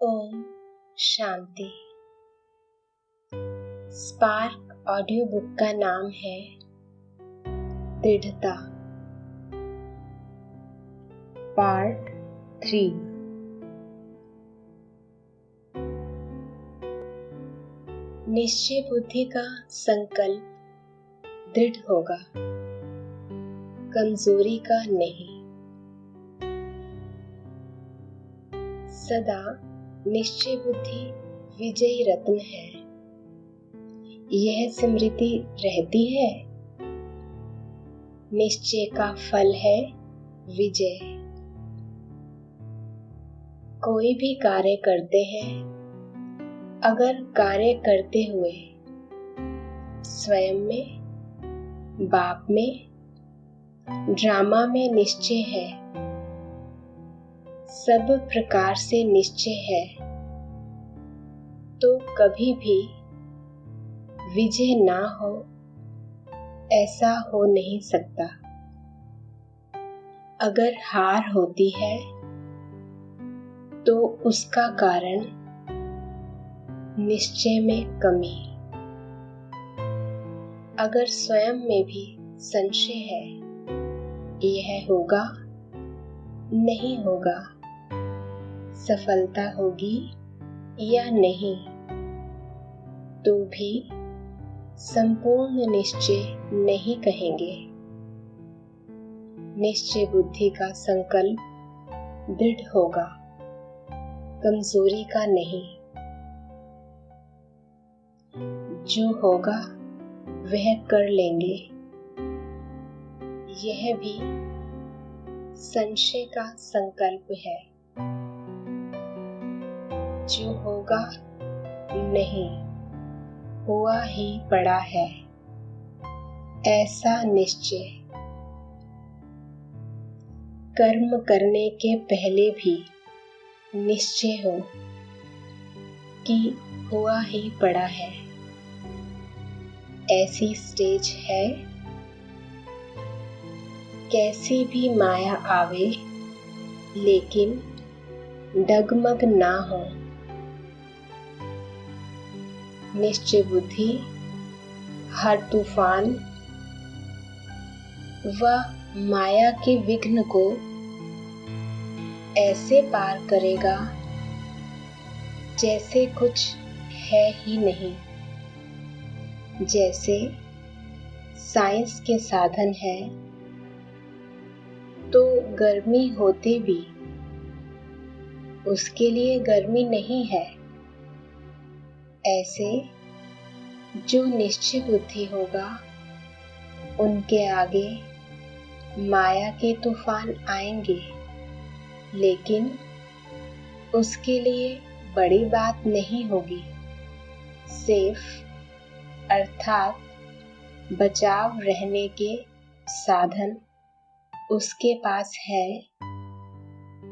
Om Shanti. Spark audio book का नाम है दृढ़ता, पार्ट 3। निश्चय बुद्धि का संकल्प दृढ़ होगा, कमजोरी का नहीं। सदा निश्चय बुद्धि विजयी रत्न है। यह स्मृति रहती है, निश्चय का फल है विजय। कोई भी कार्य करते हैं, अगर कार्य करते हुए स्वयं में, बाप में, ड्रामा में निश्चय है, सब प्रकार से निश्चय है, तो कभी भी विजय ना हो ऐसा हो नहीं सकता। अगर हार होती है तो उसका कारण निश्चय में कमी। अगर स्वयं में भी संशय है, यह होगा नहीं होगा, सफलता होगी या नहीं, तो भी संपूर्ण निश्चय नहीं कहेंगे। निश्चय बुद्धि का संकल्प दृढ़ होगा, कमजोरी का नहीं। जो होगा वह कर लेंगे, यह भी संशय का संकल्प है। जो होगा नहीं, हुआ ही पड़ा है, ऐसा निश्चय। कर्म करने के पहले भी निश्चय हो कि हुआ ही पड़ा है, ऐसी स्टेज है। कैसी भी माया आवे, लेकिन डगमग ना हो। निश्चय बुद्धि हर तूफान व माया के विघ्न को ऐसे पार करेगा जैसे कुछ है ही नहीं। जैसे साइंस के साधन है तो गर्मी होते भी उसके लिए गर्मी नहीं है, ऐसे जो निश्चय बुद्धि होगा उनके आगे माया के तूफान आएंगे, लेकिन उसके लिए बड़ी बात नहीं होगी। सिर्फ अर्थात बचाव रहने के साधन उसके पास है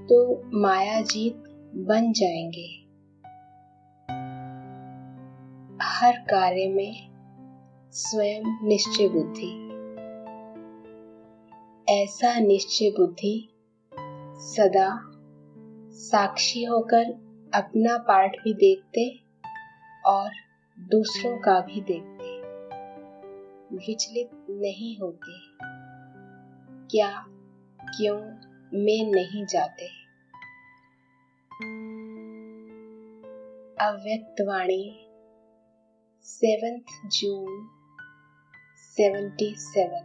तो माया जीत बन जाएंगे। हर कार्य में स्वयं निश्चय बुद्धि। ऐसा निश्चय बुद्धि सदा साक्षी होकर अपना पार्ट भी देखते और दूसरों का भी देखते, विचलित नहीं होते। क्या क्यों में नहीं जाते। अव्यक्त वाणी 7 जून 77।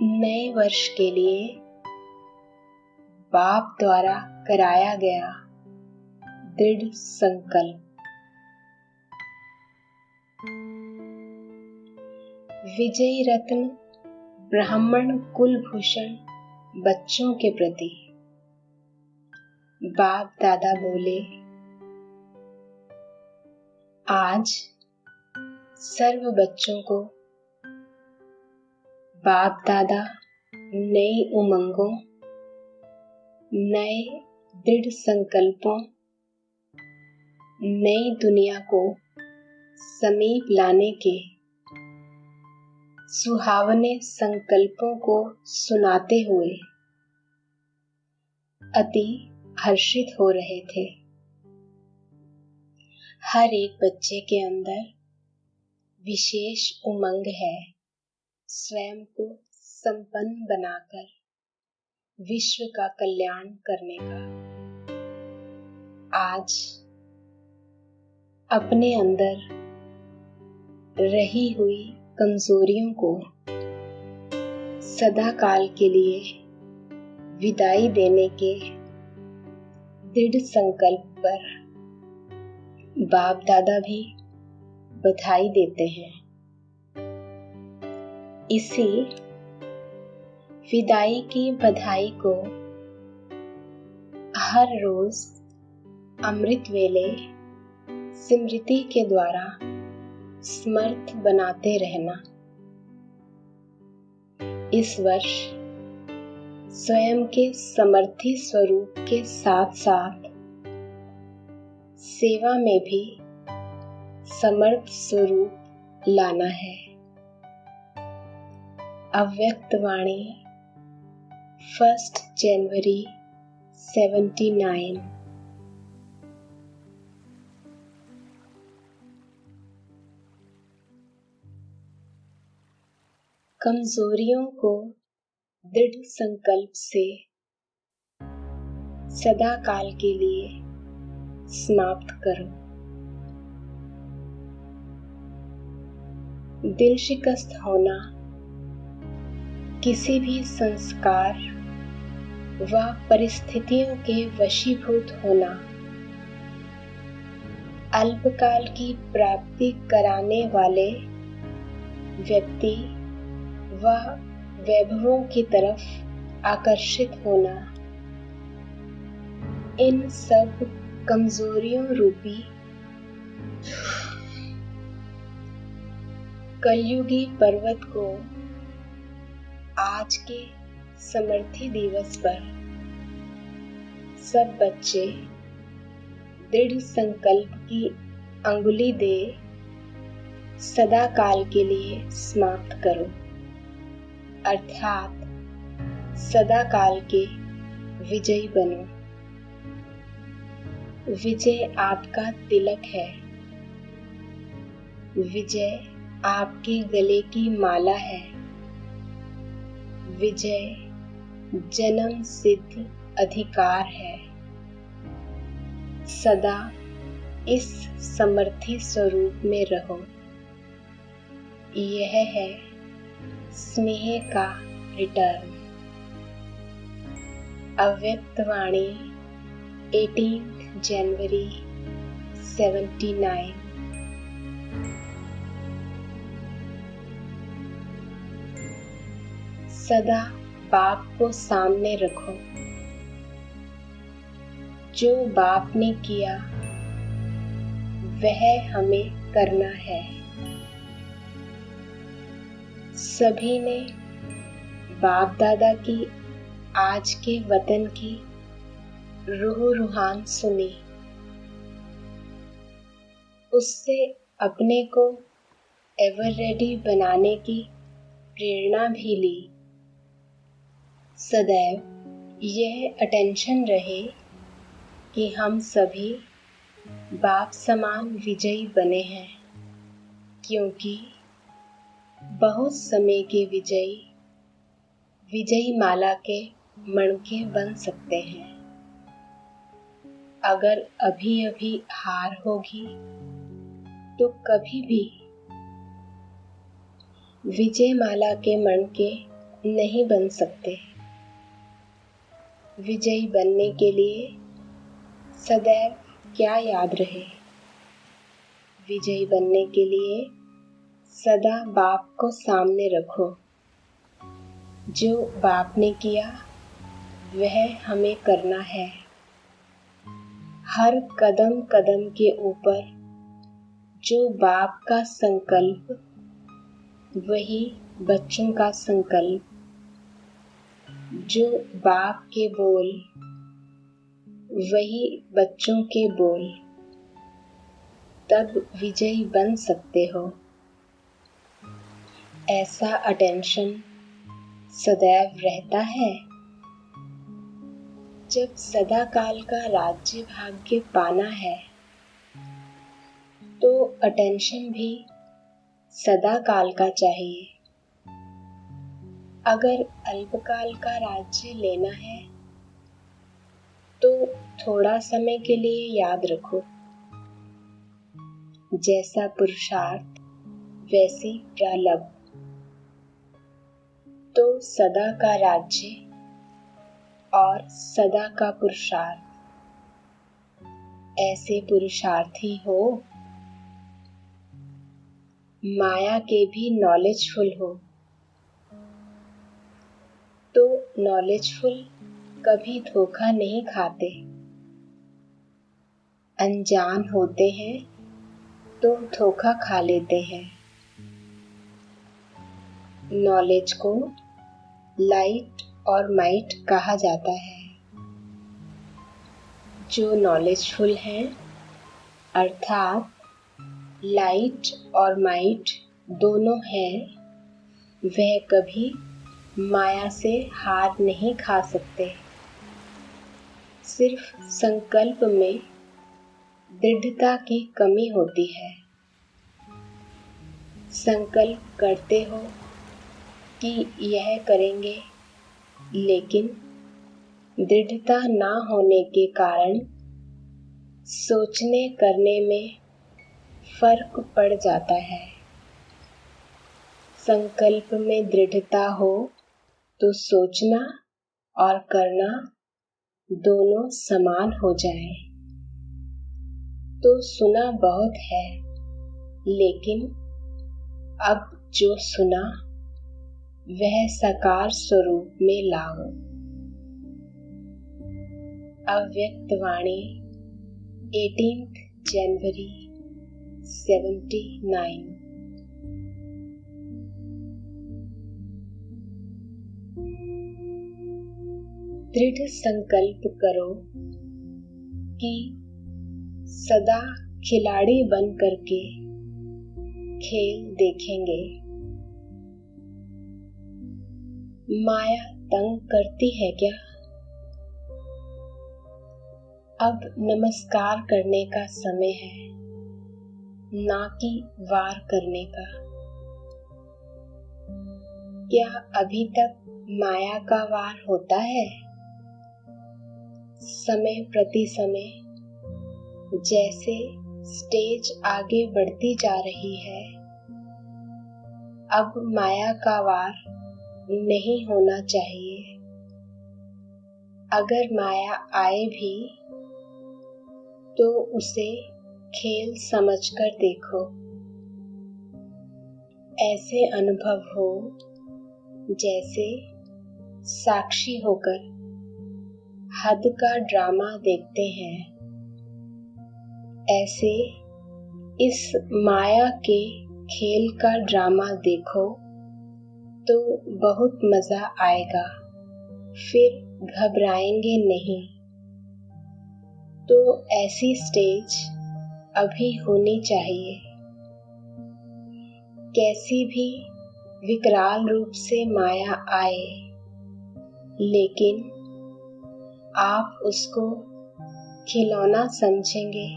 नए वर्ष के लिए बाप द्वारा कराया गया दृढ़ संकल्प। विजयी रत्न ब्राह्मण कुलभूषण बच्चों के प्रति बाप दादा बोले, आज सर्व बच्चों को बाप दादा नई उमंगों, नए दृढ़ संकल्पों, नई दुनिया को समीप लाने के सुहावने संकल्पों को सुनाते हुए अति हर्षित हो रहे थे। हर एक बच्चे के अंदर विशेष उमंग है स्वयं को संपन्न बनाकर विश्व का कल्याण करने का। आज अपने अंदर रही हुई कमजोरियों को सदा काल के लिए विदाई देने के दृढ़ संकल्प पर बाप दादा भी बधाई देते हैं। इसी विदाई की बधाई को हर रोज अमृत वेले स्मृति के द्वारा समर्थ बनाते रहना। इस वर्ष स्वयं के समर्थी स्वरूप के साथ साथ सेवा में भी समर्थ स्वरूप लाना है। अव्यक्त वाणी 1 जनवरी 79। कमजोरियों को दृढ़ संकल्प से सदा काल के लिए समाप्त करो। दिल शिकस्त होना, किसी भी संस्कार व परिस्थितियों के वशीभूत होना, अल्पकाल की प्राप्ति कराने वाले व्यक्ति व वैभवों की तरफ आकर्षित होना, इन सब कमजोरियों रूपी कलयुगी पर्वत को आज के समर्थी दिवस पर सब बच्चे दृढ़ संकल्प की अंगुली दे सदा काल के लिए समाप्त करो, अर्थात सदा काल के विजयी बनो। विजय आपका तिलक है, विजय आपके गले की माला है, विजय जन्म सिद्ध अधिकार है। सदा इस समर्थी स्वरूप में रहो। यह है स्नेह का रिटर्न। अव्यक्त वाणी 18 जनवरी 79। सदा बाप को सामने रखो। जो बाप ने किया वह हमें करना है। सभी ने बाप दादा की आज के वतन की रूह रूहान सुनी, उससे अपने को एवर रेडी बनाने की प्रेरणा भी ली। सदैव यह अटेंशन रहे कि हम सभी बाप समान विजयी बने हैं, क्योंकि बहुत समय के विजयी माला के मणके बन सकते हैं। अगर अभी अभी हार होगी तो कभी भी विजय माला के मणके नहीं बन सकते। विजयी बनने के लिए सदैव क्या याद रहे? विजयी बनने के लिए सदा बाप को सामने रखो। जो बाप ने किया वह हमें करना है। हर कदम कदम के ऊपर जो बाप का संकल्प, वही बच्चों का संकल्प। जो बाप के बोल, वही बच्चों के बोल। तब विजयी बन सकते हो। ऐसा अटेंशन सदैव रहता है। जब सदा काल का राज्य भाग्य पाना है तो अटेंशन भी सदा काल का चाहिए। अगर अल्पकाल का राज्य लेना है तो थोड़ा समय के लिए याद रखो, जैसा पुरुषार्थ वैसी प्रलब्ध। तो सदा का राज्य और सदा का पुरुषार्थ, ऐसे पुरुषार्थी हो माया के भी नॉलेजफुल हो। तो नॉलेजफुल कभी धोखा नहीं खाते। अनजान होते हैं तो धोखा खा लेते हैं। नॉलेज को लाइट और माइट कहा जाता है। जो नॉलेजफुल हैं अर्थात लाइट और माइट दोनों हैं, वह कभी माया से हार नहीं खा सकते। सिर्फ संकल्प में दृढ़ता की कमी होती है। संकल्प करते हो कि यह करेंगे, लेकिन दृढ़ता ना होने के कारण सोचने करने में फर्क पड़ जाता है। संकल्प में दृढ़ता हो तो सोचना और करना दोनों समान हो जाए। तो सुना बहुत है, लेकिन अब जो सुना वह साकार स्वरूप में लाओ। अव्यक्त वाणी 18 जनवरी 79। दृढ़ संकल्प करो कि सदा खिलाड़ी बन करके खेल देखेंगे। माया तंग करती है क्या? अब नमस्कार करने का समय है, ना कि वार करने का। क्या अभी तक माया का वार होता है? समय प्रति समय जैसे स्टेज आगे बढ़ती जा रही है, अब माया का वार नहीं होना चाहिए। अगर माया आए भी तो उसे खेल समझकर देखो। ऐसे अनुभव हो जैसे साक्षी होकर हद का ड्रामा देखते हैं। ऐसे इस माया के खेल का ड्रामा देखो तो बहुत मजा आएगा, फिर घबराएंगे नहीं। तो ऐसी स्टेज अभी होनी चाहिए। कैसी भी विकराल रूप से माया आए, लेकिन आप उसको खिलौना समझेंगे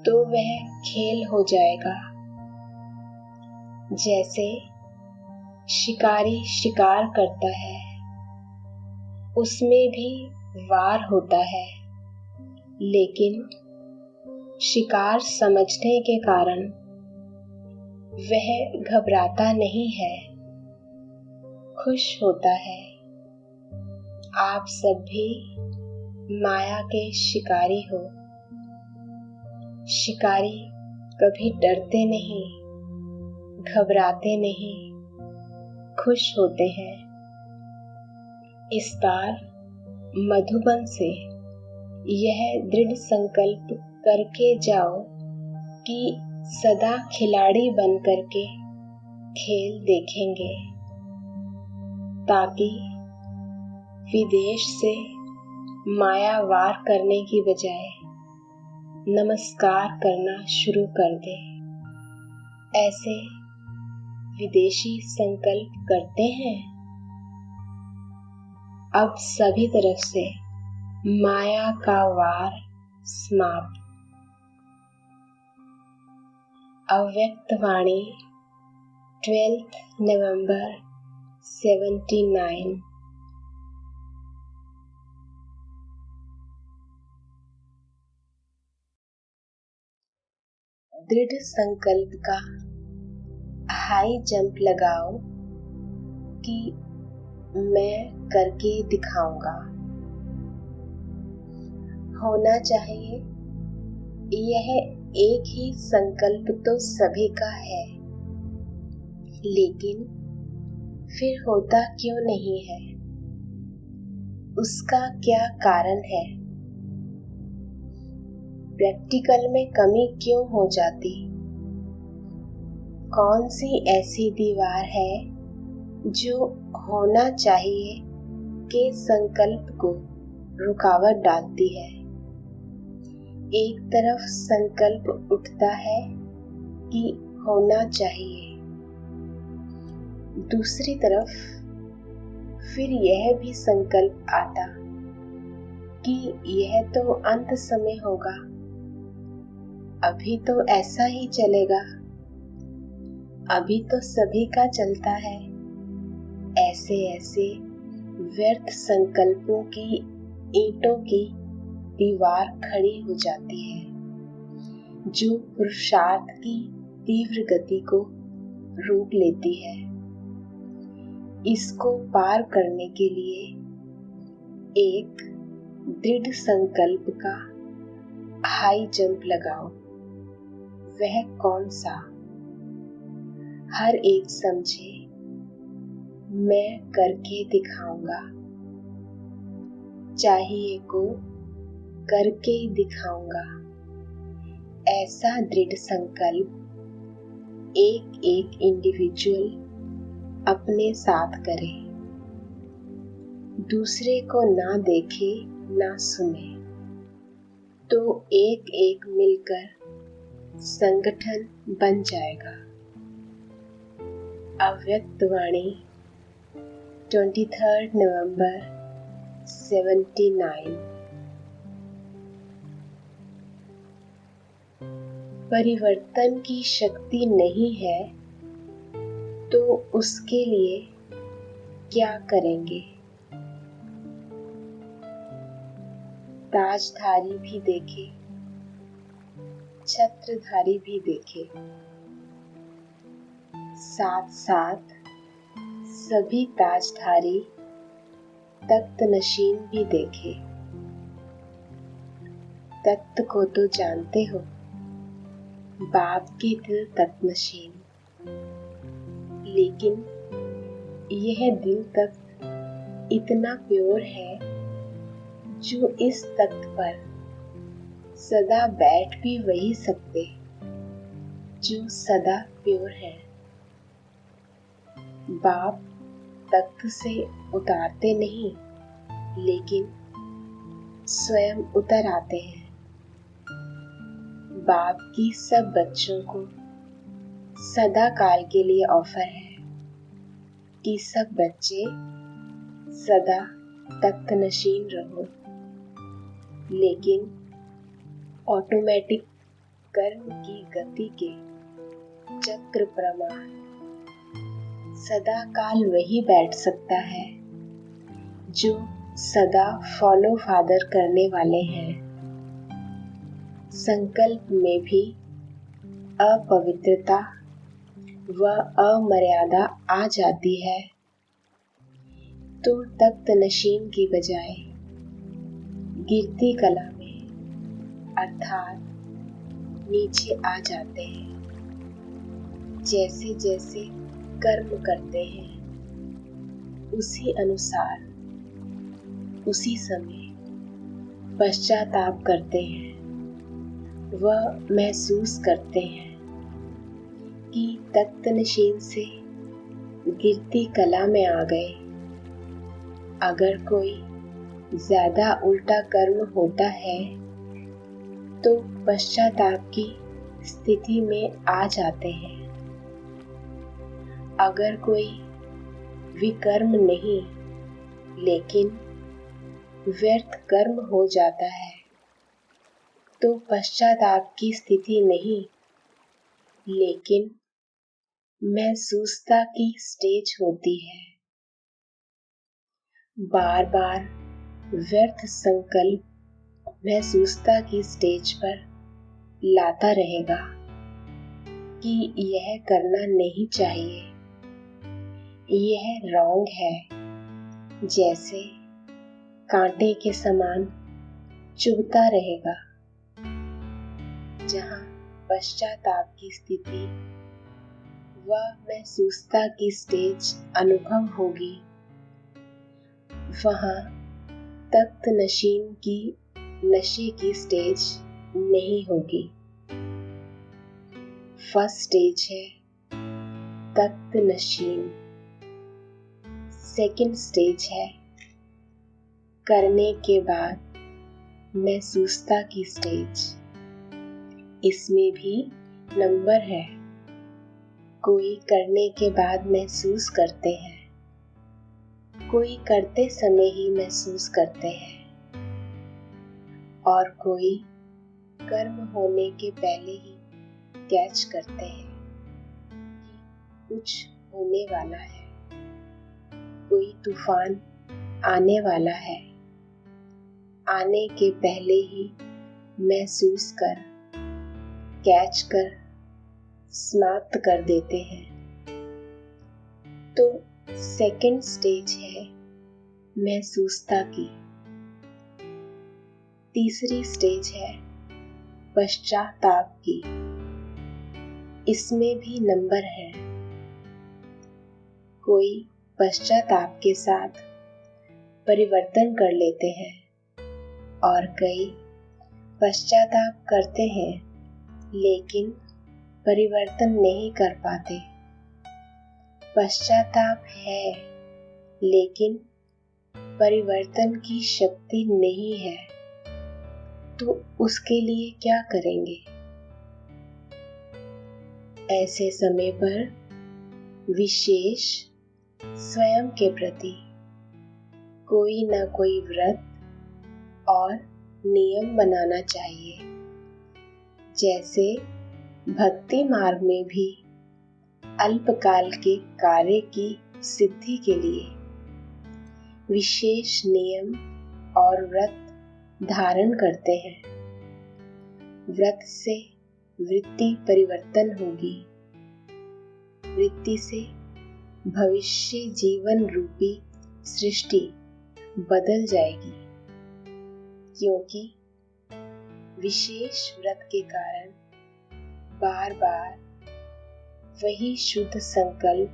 तो वह खेल हो जाएगा। जैसे शिकारी शिकार करता है, उसमें भी वार होता है, लेकिन शिकार समझने के कारण वह घबराता नहीं है, खुश होता है। आप सब भी माया के शिकारी हो। शिकारी कभी डरते नहीं, घबराते नहीं, खुश होते हैं। इस बार मधुबन से यह दृढ़ संकल्प करके जाओ कि सदा खिलाड़ी बन करके खेल देखेंगे, ताकि विदेश से माया वार करने की बजाय नमस्कार करना शुरू कर दे। ऐसे विदेशी संकल्प करते हैं। अब सभी तरफ से माया का वार समाप्त। अव्यक्त वाणी 12 नवंबर 79। दृढ़ संकल्प का हाई जंप लगाओ कि मैं करके दिखाऊंगा। होना चाहिए यह एक ही संकल्प तो सभी का है, लेकिन फिर होता क्यों नहीं है? उसका क्या कारण है? प्रैक्टिकल में कमी क्यों हो जाती? कौन सी ऐसी दीवार है जो होना चाहिए के संकल्प को रुकावट डालती है? एक तरफ संकल्प उठता है कि होना चाहिए, दूसरी तरफ फिर यह भी संकल्प आता कि यह तो अंत समय होगा, अभी तो ऐसा ही चलेगा, अभी तो सभी का चलता है। ऐसे ऐसे व्यर्थ संकल्पों की ईंटों की दीवार खड़ी हो जाती है, जो पुरुषार्थ की तीव्र गति को रोक लेती है। इसको पार करने के लिए एक दृढ़ संकल्प का हाई जंप लगाओ। वह कौन सा? हर एक समझे, मैं करके दिखाऊंगा। चाहिए को करके ही दिखाऊंगा। ऐसा दृढ़ संकल्प एक एक इंडिविजुअल अपने साथ करे, दूसरे को ना देखे ना सुने, तो एक एक मिलकर संगठन बन जाएगा। अव्यक्त वाणी 23 नवंबर 79। परिवर्तन की शक्ति नहीं है तो उसके लिए क्या करेंगे? ताजधारी भी देखे, छत्रधारी भी देखे, साथ साथ सभी ताजधारी तख्त नशीन भी देखे। तख्त को तो जानते हो, बाप के दिल तख्त नशीन, लेकिन यह दिल तख्त इतना प्योर है जो इस तख्त पर सदा बैठ भी वही सकते जो सदा प्योर है। बाप तख्त से उतारते नहीं, लेकिन स्वयं उतर आते हैं। बाप की सब बच्चों को सदा काल के लिए ऑफर है कि सब बच्चे सदा तख्त नशीन रहो, लेकिन ऑटोमेटिक कर्म की गति के चक्र प्रमाण सदा काल वही बैठ सकता है जो सदा फॉलो फादर करने वाले हैं। संकल्प में भी अपवित्रता व अमर्यादा आ जाती है तो तख्त नशीन की बजाय गिरती कला में अर्थात नीचे आ जाते हैं। जैसे जैसे कर्म करते हैं उसी अनुसार उसी समय पश्चाताप करते हैं, वह महसूस करते हैं कि तख्त नशीन से गिरती कला में आ गए। अगर कोई ज्यादा उल्टा कर्म होता है तो पश्चाताप की स्थिति में आ जाते हैं। अगर कोई विकर्म नहीं लेकिन व्यर्थ कर्म हो जाता है तो पश्चाताप की स्थिति नहीं लेकिन महसूसता की स्टेज होती है। बार बार व्यर्थ संकल्प महसूसता की स्टेज पर लाता रहेगा कि यह करना नहीं चाहिए, यह रॉन्ग है, जैसे कांटे के समान चुभता रहेगा। जहाँ पश्चाताप की स्थिति व महसूसता की स्टेज अनुभव होगी, वहाँ तख्त नशीन की नशे की स्टेज नहीं होगी। फर्स्ट स्टेज है तख्त नशीन, सेकंड स्टेज है करने के बाद महसूसता की स्टेज। इसमें भी नंबर है। कोई करने के बाद महसूस करते हैं, कोई करते समय ही महसूस करते हैं और कोई कर्म होने के पहले ही कैच करते हैं कि कुछ होने वाला है, कोई तूफान आने वाला है। आने के पहले ही महसूस कर, कैच कर, समाप्त कर देते हैं। तो सेकंड स्टेज है महसूसता की। तीसरी स्टेज है पश्चाताप की। इसमें भी नंबर है। कोई पश्चाताप के साथ परिवर्तन कर लेते हैं और कई पश्चाताप करते हैं लेकिन परिवर्तन नहीं कर पाते। पश्चाताप है लेकिन परिवर्तन की शक्ति नहीं है, तो उसके लिए क्या करेंगे? ऐसे समय पर विशेष स्वयं के प्रति कोई ना कोई व्रत और नियम बनाना चाहिए। जैसे भक्ति मार्ग में भी अल्पकाल के कार्य की सिद्धि के लिए विशेष नियम और व्रत धारण करते हैं। व्रत से वृत्ति परिवर्तन होगी, वृत्ति से भविष्य जीवन रूपी सृष्टि बदल जाएगी, क्योंकि विशेष व्रत के कारण बार बार वही शुद्ध संकल्प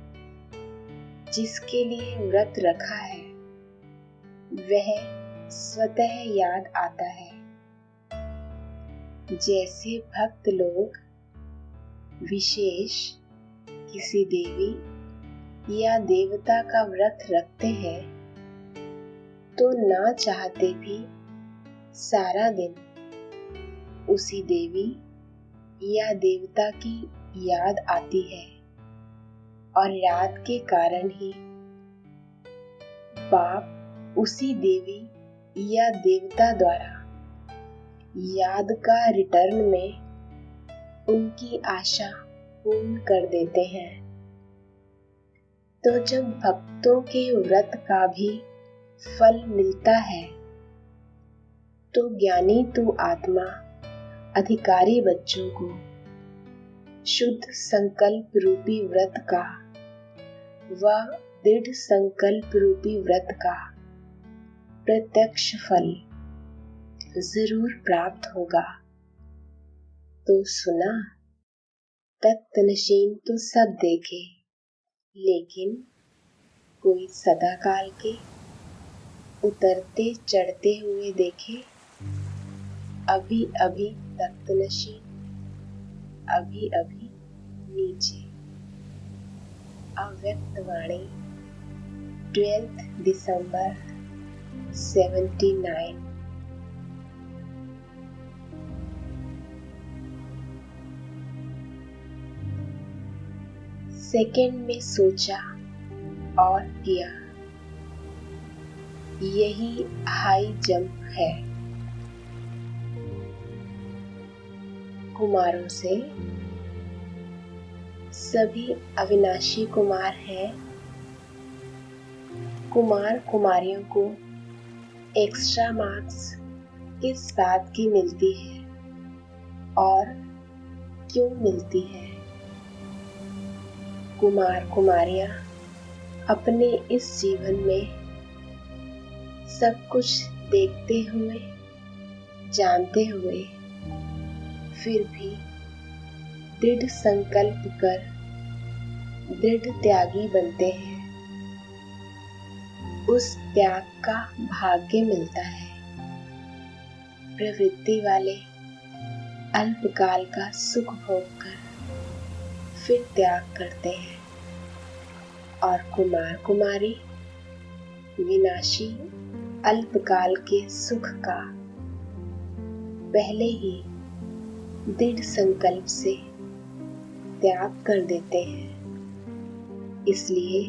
जिसके लिए व्रत रखा है वह स्वतः याद आता है। जैसे भक्त लोग विशेष किसी देवी या देवता का व्रत रखते हैं तो ना चाहते भी सारा दिन उसी देवी या देवता की याद आती है और याद के कारण ही पाप उसी देवी या देवता द्वारा याद का रिटर्न में उनकी आशा पूर्ण कर देते हैं। तो जब भक्तों के व्रत का भी फल मिलता है तो ज्ञानी तू आत्मा अधिकारी बच्चों को शुद्ध संकल्प रूपी व्रत का व दृढ़ संकल्प रूपी व्रत का प्रत्यक्ष फल जरूर प्राप्त होगा। तो सुना, तख्त नशीन तो सब देखे, लेकिन कोई सदाकाल के उतरते चढ़ते हुए देखे। अभी अभी तख्त नशीन, अभी अभी नीचे। अव्यक्त वाणी 12 दिसंबर 79। सेकंड में सोचा और किया, यही हाई जंप है। कुमारों से सभी अविनाशी कुमार हैं। कुमार कुमारियों को एक्स्ट्रा मार्क्स किस बात की मिलती है और क्यों मिलती है? कुमार कुमारियां अपने इस जीवन में सब कुछ देखते हुए, जानते हुए, फिर भी दृढ़ संकल्प कर दृढ़ त्यागी बनते हैं। उस त्याग का भाग्य मिलता है। प्रवृत्ति वाले अल्पकाल का सुख भोग कर फिर त्याग करते हैं और कुमार कुमारी विनाशी अल्पकाल के सुख का पहले ही दृढ़ संकल्प से त्याग कर देते हैं। इसलिए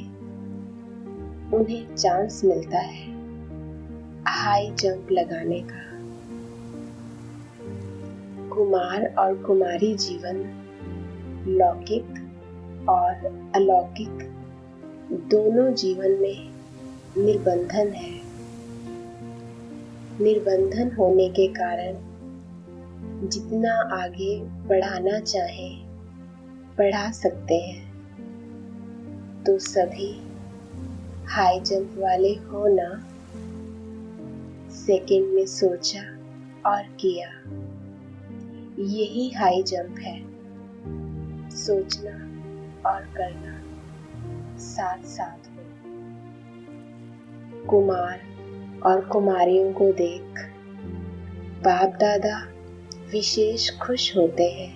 उन्हें चांस मिलता है हाई जंप लगाने का। कुमार और कुमारी जीवन लौकिक और अलौकिक दोनों जीवन में निर्बंधन है। निर्बंधन होने के कारण जितना आगे बढ़ाना चाहे बढ़ा सकते हैं। तो सभी हाई जंप वाले हो ना। सेकंड में सोचा और किया, यही हाई जंप है। सोचना और करना साथ साथ हो। कुमार और कुमारियों को देख बाप दादा विशेष खुश होते हैं,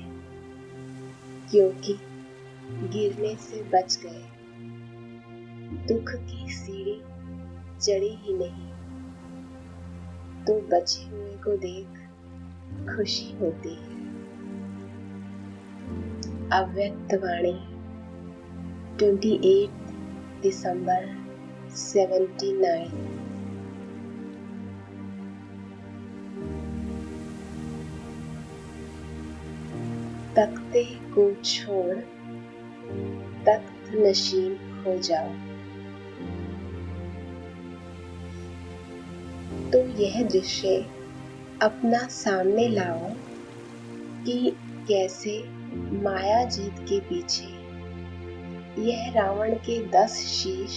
क्योंकि गिरने से बच गए। दुख की सीढ़ी चढ़ी ही नहीं, तो बचे हुए को देख खुशी होती है। अव्यक्त वाणी 28 दिसंबर 79। तख्ते को छोड़ तख्त नशीन हो जाओ। तो यह दृश्य अपना सामने लाओ कि कैसे माया जीत के पीछे यह रावण के 10 शीश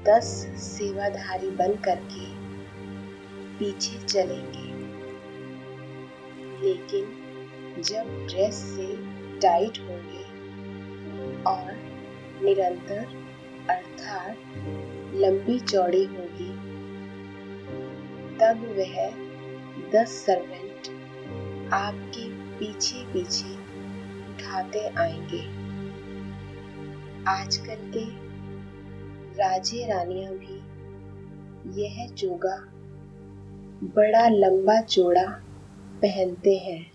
10 सेवाधारी बन करके पीछे चलेंगे। लेकिन जब ड्रेस से टाइट होंगे और निरंतर अर्थात लंबी चौड़ी होगी, तब वह 10 सर्वेंट आपके पीछे पीछे उठाते आएंगे। आजकल के राजे रानियां भी यह चोगा बड़ा लंबा चौड़ा पहनते हैं,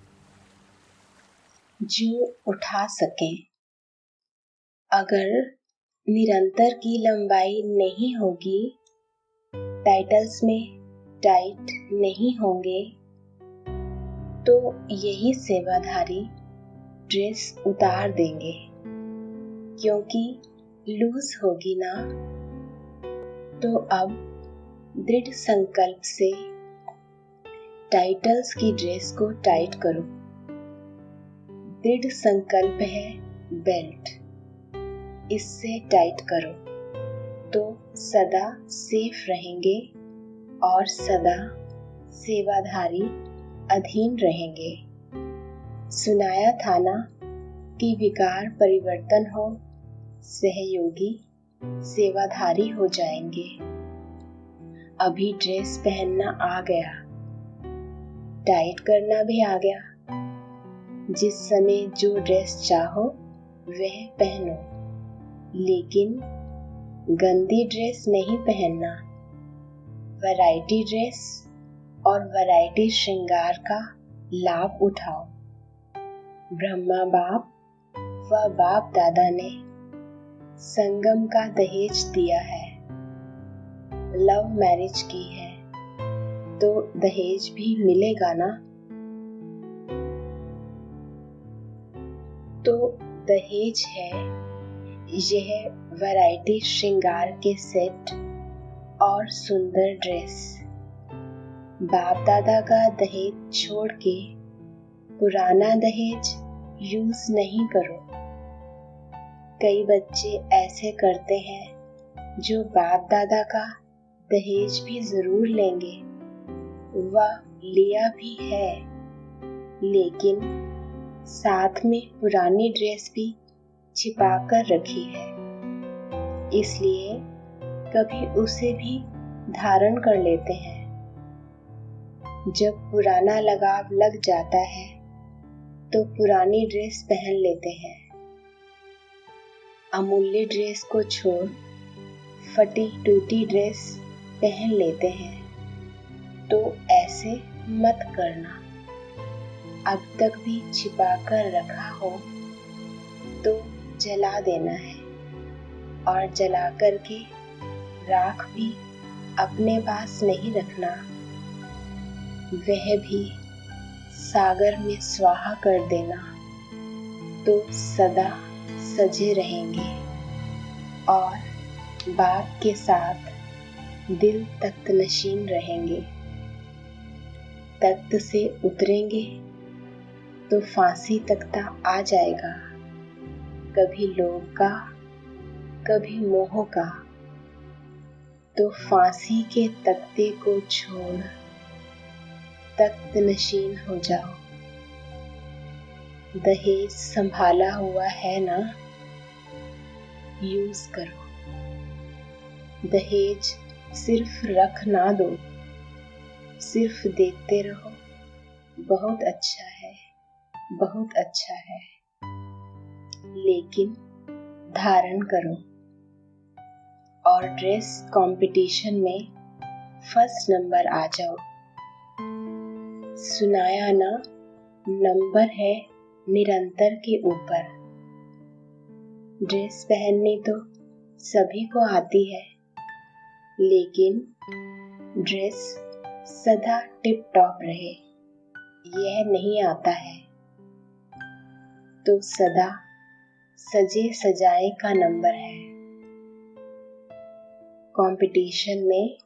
जो उठा सकें। अगर निरंतर की लंबाई नहीं होगी, टाइटल्स में टाइट नहीं होंगे, तो यही सेवाधारी ड्रेस उतार देंगे, क्योंकि लूज होगी ना। तो अब दृढ़ संकल्प से टाइटल्स की ड्रेस को टाइट करो। दृढ़ संकल्प है बेल्ट, इससे टाइट करो तो सदा सेफ रहेंगे और सदा सेवाधारी अधीन रहेंगे। सुनाया था ना कि विकार परिवर्तन हो, सहयोगी सेवाधारी हो जाएंगे। अभी ड्रेस पहनना आ गया, टाइट करना भी आ गया। जिस समय जो ड्रेस चाहो वह पहनो, लेकिन गंदी ड्रेस नहीं पहनना। वैरायटी ड्रेस और वैरायटी श्रृंगार का लाभ उठाओ। ब्रह्मा बाप वह बाप दादा ने संगम का दहेज दिया है, लव मैरिज की है, तो दहेज भी मिलेगा ना। तो दहेज है यह वैरायटी श्रृंगार के सेट और सुंदर ड्रेस। बाप दादा का दहेज छोड़ के पुराना दहेज यूज नहीं करो। कई बच्चे ऐसे करते हैं जो बाप दादा का दहेज भी जरूर लेंगे, वह लिया भी है, लेकिन साथ में पुरानी ड्रेस भी छिपा कर रखी है, इसलिए कभी उसे भी धारण कर लेते हैं। जब पुराना लगाव लग जाता है तो पुरानी ड्रेस पहन लेते हैं। अमूल्य ड्रेस को छोड़ फटी टूटी ड्रेस पहन लेते हैं, तो ऐसे मत करना। अब तक भी छिपा कर रखा हो तो जला देना है, और जला करके राख भी अपने पास नहीं रखना, वह भी सागर में स्वाहा कर देना, तो सदा सजे रहेंगे और बाप के साथ दिल तख्त नशीन रहेंगे। तख्त से उतरेंगे तो फांसी तख्ता आ जाएगा, कभी लोभ का कभी मोह का, तो फांसी के तख्ते को छोड़ तख्त नशीन हो जाओ। दहेज संभाला हुआ है ना, यूज करो। दहेज सिर्फ रख ना दो, सिर्फ देखते रहो, बहुत अच्छा है, बहुत अच्छा है, लेकिन धारण करो। और ड्रेस कंपटीशन में फर्स्ट नंबर आ जाओ। सुनाया ना, नंबर है निरंतर के ऊपर। ड्रेस पहननी तो सभी को आती है, लेकिन ड्रेस सदा टिप टॉप रहे यह नहीं आता है, तो सदा सजे सजाए का नंबर है। कंपटीशन में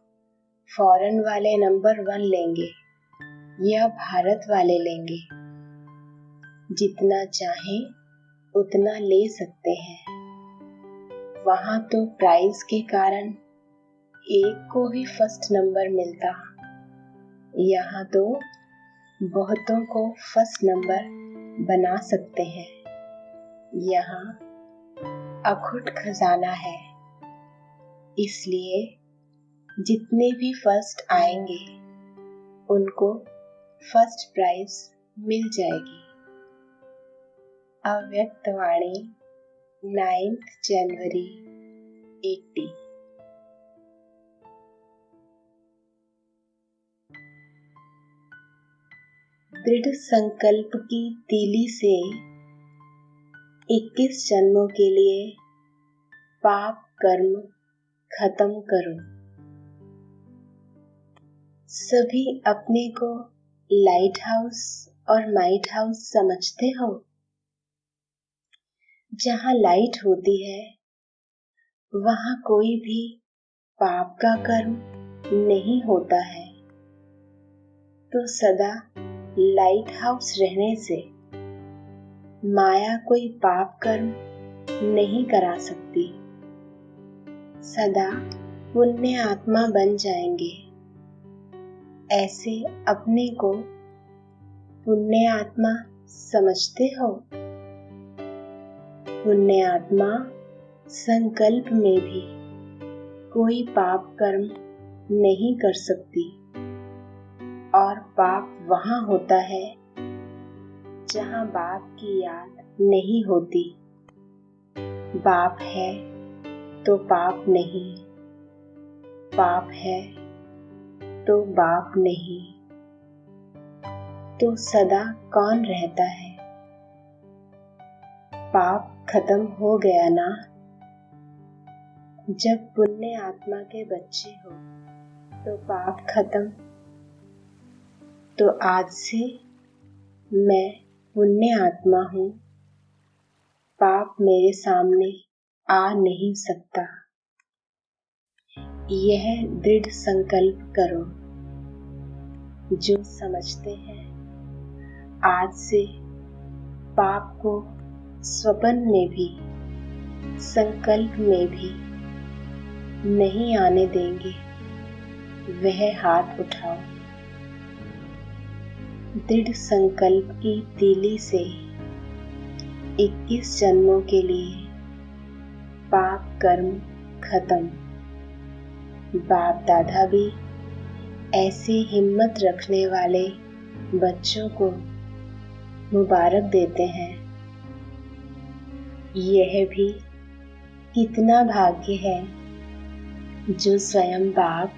फॉरेन वाले नंबर 1 लेंगे या भारत वाले लेंगे, जितना चाहें उतना ले सकते हैं। वहां तो प्राइज के कारण एक को ही फर्स्ट नंबर मिलता, यहाँ तो बहुतों को फर्स्ट नंबर बना सकते हैं। यहाँ अखुट खजाना है, इसलिए जितने भी फर्स्ट आएंगे उनको फर्स्ट प्राइज मिल जाएगी। अव्यक्त वाणी 9 जनवरी 80। दृढ़ संकल्प की तीली से 21 जन्मों के लिए पाप कर्म खत्म करो। सभी अपने को लाइट हाउस और माइट हाउस समझते हो। जहाँ लाइट होती है वहाँ कोई भी पाप का कर्म नहीं होता है, तो सदा लाइट हाउस रहने से माया कोई पाप कर्म नहीं करा सकती। सदा पुण्य आत्मा बन जाएंगे। ऐसे अपने को पुण्य आत्मा समझते हो। पुण्य आत्मा संकल्प में भी कोई पाप कर्म नहीं कर सकती, और पाप वहाँ होता है जहाँ बाप की याद नहीं होती। बाप है तो पाप नहीं, पाप है तो बाप नहीं, तो सदा कौन रहता है? पाप खत्म हो गया ना। जब पुण्य आत्मा के बच्चे हो तो पाप खत्म। तो आज से मैं पुण्य आत्मा हूँ, पाप मेरे सामने आ नहीं सकता। यह दृढ़ संकल्प करो। जो समझते हैं आज से पाप को स्वप्न में भी, संकल्प में भी नहीं आने देंगे, वह हाथ उठाओ। दृढ़ संकल्प की तीली से 21 जन्मों के लिए पाप कर्म खत्म। बाप दादा भी ऐसे हिम्मत रखने वाले बच्चों को मुबारक देते हैं। यह भी कितना भाग्य है जो स्वयं बाप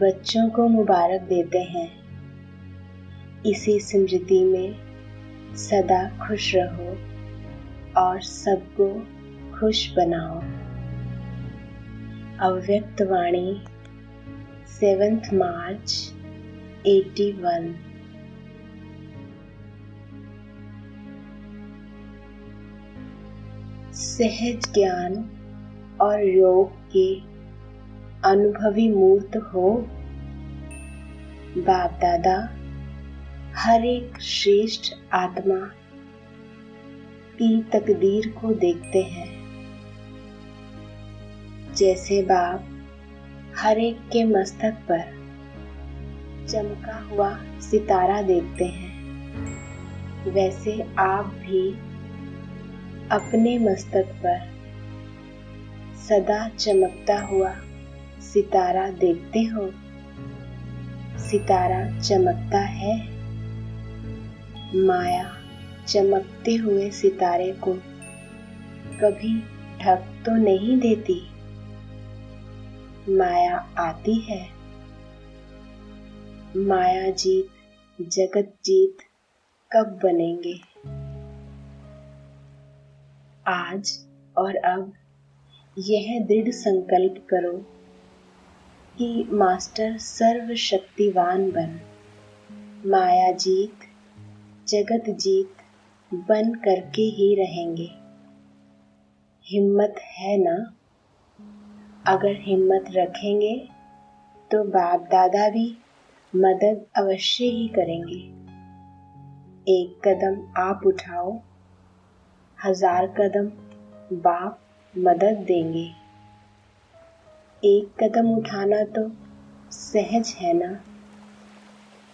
बच्चों को मुबारक देते हैं। इसी स्मृति में सदा खुश रहो और सबको खुश बनाओ। अव्यक्त वाणी 7 मार्च 81। सहज ज्ञान और योग के अनुभवी मूर्त हो। बाप दादा हर एक श्रेष्ठ आत्मा की तकदीर को देखते हैं। जैसे बाप हर एक के मस्तक पर चमका हुआ सितारा देखते हैं, वैसे आप भी अपने मस्तक पर सदा चमकता हुआ सितारा देखते हो। सितारा चमकता है। माया चमकते हुए सितारे को कभी ढक तो नहीं देती। माया आती है। माया जीत जगत जीत कब बनेंगे? आज और अब यह दृढ़ संकल्प करो कि मास्टर सर्वशक्तिवान बन माया जीत जगत जीत बन करके ही रहेंगे। हिम्मत है ना? अगर हिम्मत रखेंगे तो बाप दादा भी मदद अवश्य ही करेंगे। एक कदम आप उठाओ, 1000 कदम बाप मदद देंगे। एक कदम उठाना तो सहज है ना।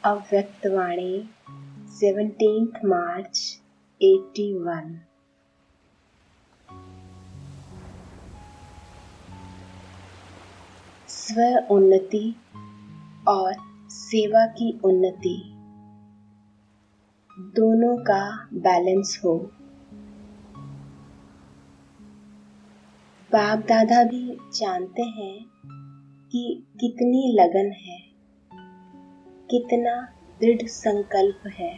अव्यक्त वाणी 17 मार्च 81। स्व उन्नति और सेवा की उन्नति दोनों का बैलेंस हो। बाप दादा भी जानते हैं कि कितनी लगन है, कितना दृढ़ संकल्प है।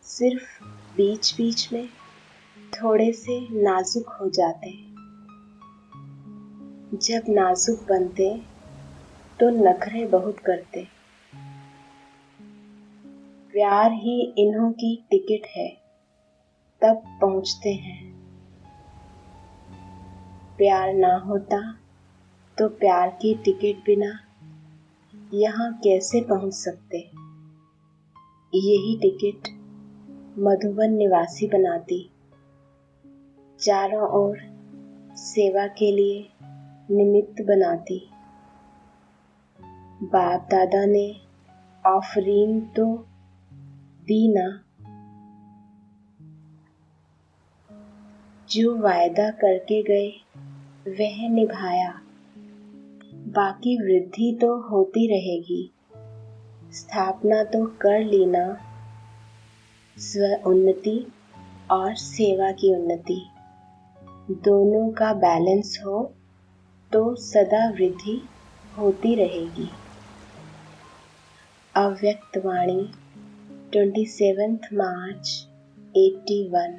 सिर्फ बीच बीच में थोड़े से नाजुक हो जाते। जब नाजुक बनते तो नखरे बहुत करते। प्यार ही इन्हों की टिकट है, तब पहुंचते हैं। प्यार ना होता तो प्यार की टिकट बिना यहाँ कैसे पहुंच सकते? यही टिकट मधुबन निवासी बनाती, चारों ओर सेवा के लिए निमित्त बनाती। बाप दादा ने ऑफरिंग तो दी ना। जो वायदा करके गए वह निभाया। बाकी वृद्धि तो होती रहेगी। स्थापना तो कर ली ना। स्व उन्नति और सेवा की उन्नति दोनों का बैलेंस हो तो सदा वृद्धि होती रहेगी। अव्यक्त वाणी 27 मार्च 81।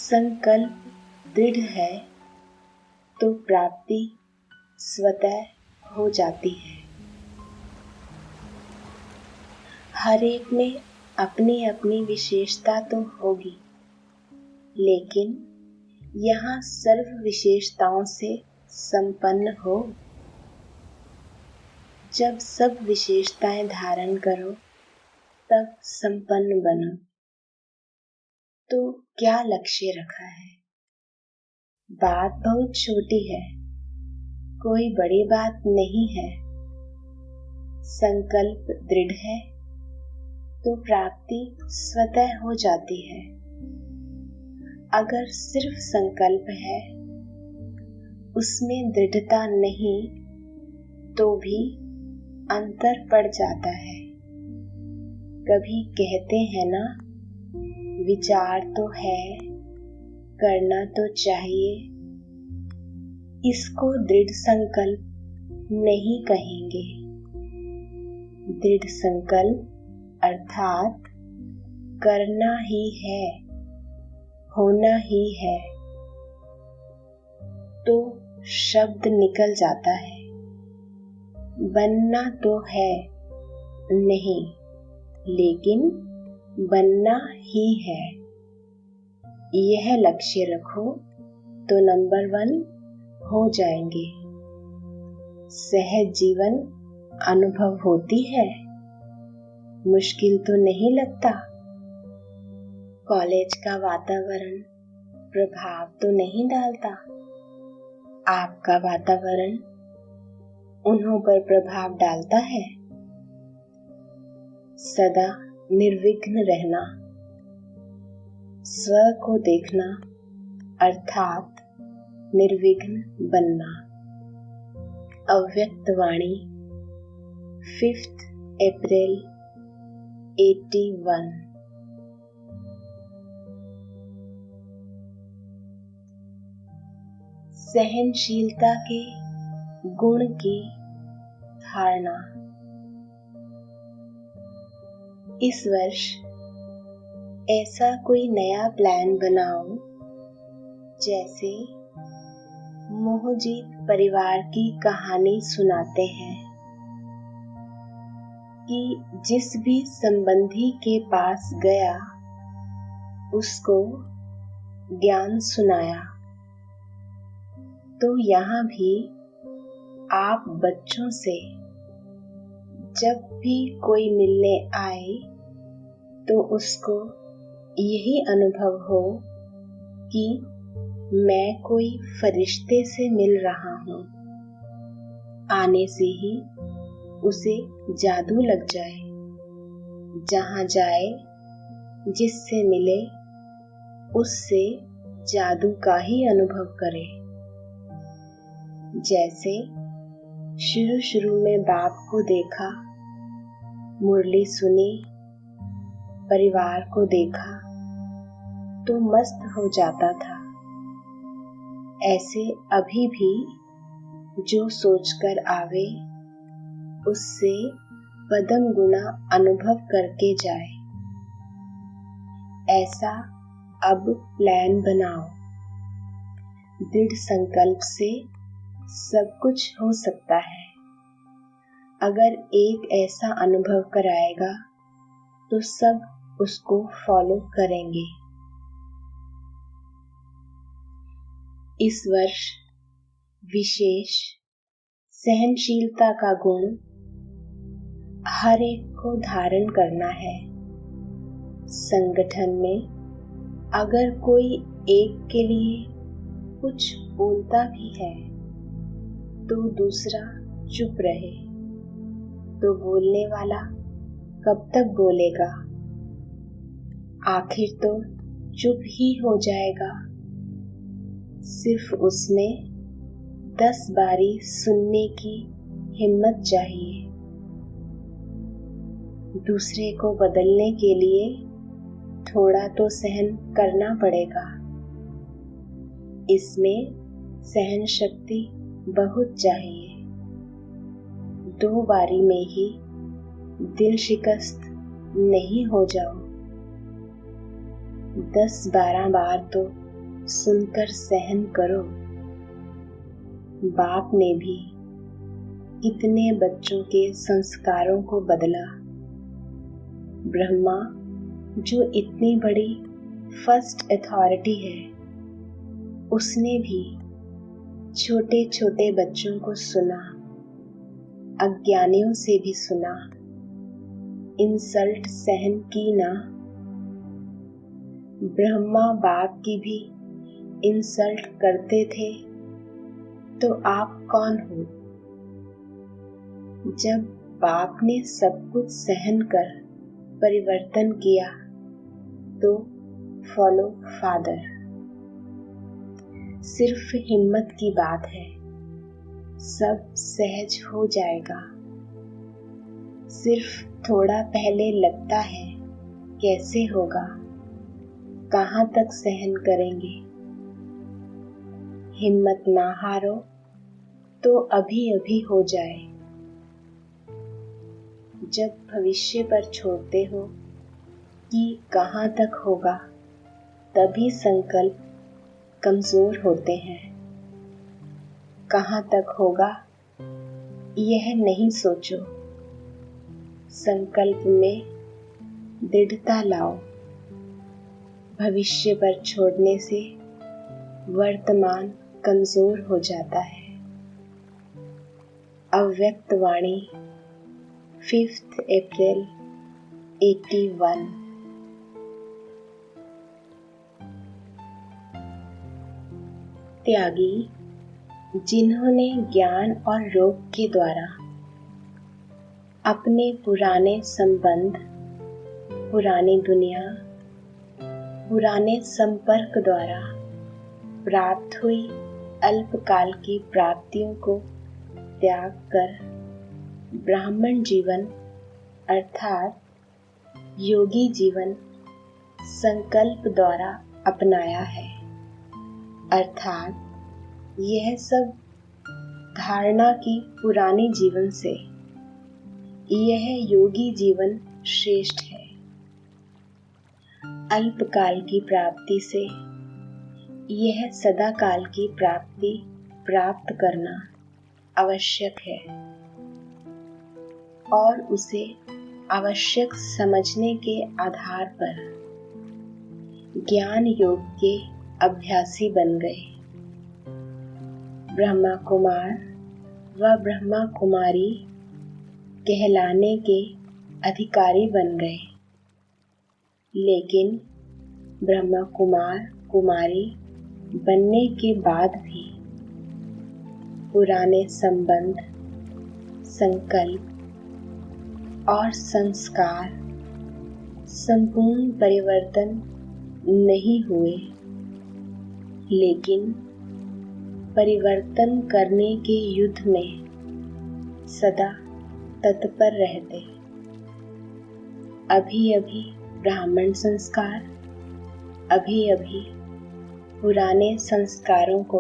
संकल्प दृढ़ है तो प्राप्ति स्वतः हो जाती है। हर एक में अपनी अपनी विशेषता तो होगी, लेकिन यहाँ सर्व विशेषताओं से संपन्न हो। जब सब विशेषताएं धारण करो तब संपन्न बनो। तो क्या लक्ष्य रखा है? बात बहुत छोटी है, कोई बड़ी बात नहीं है। संकल्प दृढ़ है तो प्राप्ति स्वतः हो जाती है। अगर सिर्फ संकल्प है, उसमें दृढ़ता नहीं, तो भी अंतर पड़ जाता है। कभी कहते हैं ना, विचार तो है, करना तो चाहिए। इसको दृढ़ संकल्प नहीं कहेंगे। दृढ़ संकल्प अर्थात करना ही है, होना ही है। तो शब्द निकल जाता है, बनना तो है नहीं, लेकिन बनना ही है। यह लक्ष्य रखो तो नंबर 1 हो जाएंगे। सहज जीवन अनुभव होती है, मुश्किल तो नहीं लगता। कॉलेज का वातावरण प्रभाव तो नहीं डालता। आपका वातावरण उन्हों पर प्रभाव डालता है। सदा निर्विघ्न रहना, स्व को देखना अर्थात निर्विघ्न बनना। अव्यक्त वाणी 5 अप्रैल 81। सहनशीलता के गुण की धारणा। इस वर्ष ऐसा कोई नया प्लान बनाओ, जैसे मोहजीत परिवार की कहानी सुनाते हैं कि जिस भी संबंधी के पास गया उसको ज्ञान सुनाया। तो यहाँ भी आप बच्चों से जब भी कोई मिलने आए तो उसको यही अनुभव हो कि मैं कोई फरिश्ते से मिल रहा हूँ। आने से ही उसे जादू लग जाए। जहाँ जाए, जिससे मिले, उससे जादू का ही अनुभव करे। जैसे शुरू में बाप को देखा, मुरली सुनी, परिवार को देखा तो मस्त हो जाता था। ऐसे अभी भी जो सोचकर आवे उससे पदम गुना अनुभव करके जाए। ऐसा अब प्लान बनाओ। दृढ़ संकल्प से सब कुछ हो सकता है। अगर एक ऐसा अनुभव कराएगा तो सब उसको फॉलो करेंगे। इस वर्ष विशेष सहनशीलता का गुण हर एक को धारण करना है। संगठन में अगर कोई एक के लिए कुछ बोलता भी है तो दूसरा चुप रहे, तो बोलने वाला कब तक बोलेगा? आखिर तो चुप ही हो जाएगा। सिर्फ उसमें 10 बारी सुनने की हिम्मत चाहिए। दूसरे को बदलने के लिए थोड़ा तो सहन करना पड़ेगा। इसमें सहन शक्ति बहुत चाहिए। 2 बारी में ही दिल शिकस्त नहीं हो जाओ। 10-12 बार तो सुनकर सहन करो। बाप ने भी कितने बच्चों के संस्कारों को बदला। ब्रह्मा जो इतनी बड़ी फर्स्ट अथॉरिटी है, उसने भी छोटे छोटे बच्चों को सुना, अज्ञानियों से भी सुना, इंसल्ट सहन की ना। ब्रह्मा बाप की भी इंसल्ट करते थे, तो आप कौन हो? जब बाप ने सब कुछ सहन कर परिवर्तन किया, तो फॉलो फादर। सिर्फ हिम्मत की बात है, सब सहज हो जाएगा। सिर्फ थोड़ा पहले लगता है कैसे होगा, कहाँ तक सहन करेंगे। हिम्मत ना हारो तो अभी अभी हो जाए। जब भविष्य पर छोड़ते हो कि कहाँ तक होगा, तभी संकल्प कमजोर होते हैं। कहाँ तक होगा यह नहीं सोचो, संकल्प में दृढ़ता लाओ। भविष्य पर छोड़ने से वर्तमान कमजोर हो जाता है। अव्यक्त वाणी 5 अप्रैल 81। त्यागी जिन्होंने ज्ञान और योग के द्वारा अपने पुराने संबंध, पुरानी दुनिया, पुराने संपर्क द्वारा प्राप्त हुई अल्पकाल की प्राप्तियों को त्याग कर ब्राह्मण जीवन अर्थात योगी जीवन संकल्प द्वारा अपनाया है। अर्थात यह सब धारणा की पुरानी जीवन से यह योगी जीवन श्रेष्ठ है। अल्पकाल की प्राप्ति से यह सदा काल की प्राप्ति प्राप्त करना आवश्यक है और उसे आवश्यक समझने के आधार पर ज्ञान योग के अभ्यासी बन गए। ब्रह्मा कुमार व ब्रह्मा कुमारी कहलाने के अधिकारी बन गए, लेकिन ब्रह्मा कुमार कुमारी बनने के बाद भी पुराने संबंध, संकल्प और संस्कार संपूर्ण परिवर्तन नहीं हुए, लेकिन परिवर्तन करने के युद्ध में सदा तत्पर रहते। अभी अभी ब्राह्मण संस्कार, अभी अभी पुराने संस्कारों को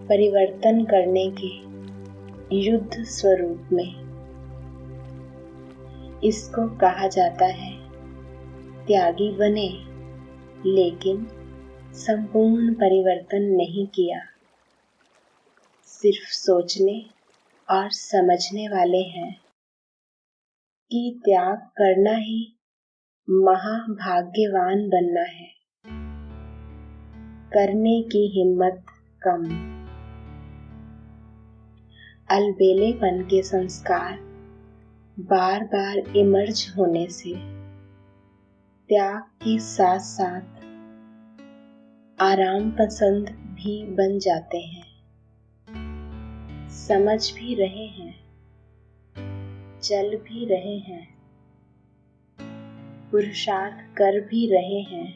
परिवर्तन करने के युद्ध स्वरूप में। इसको कहा जाता है त्यागी बने, लेकिन संपूर्ण परिवर्तन नहीं किया, सिर्फ सोचने और समझने वाले हैं कि त्याग करना ही महाभाग्यवान बनना है। करने की हिम्मत कम। अलबेलेपन के संस्कार बार बार इमर्ज होने से त्याग के साथ साथ आराम पसंद भी बन जाते हैं। समझ भी रहे हैं, चल भी रहे हैं, पुरुषार्थ कर भी रहे हैं,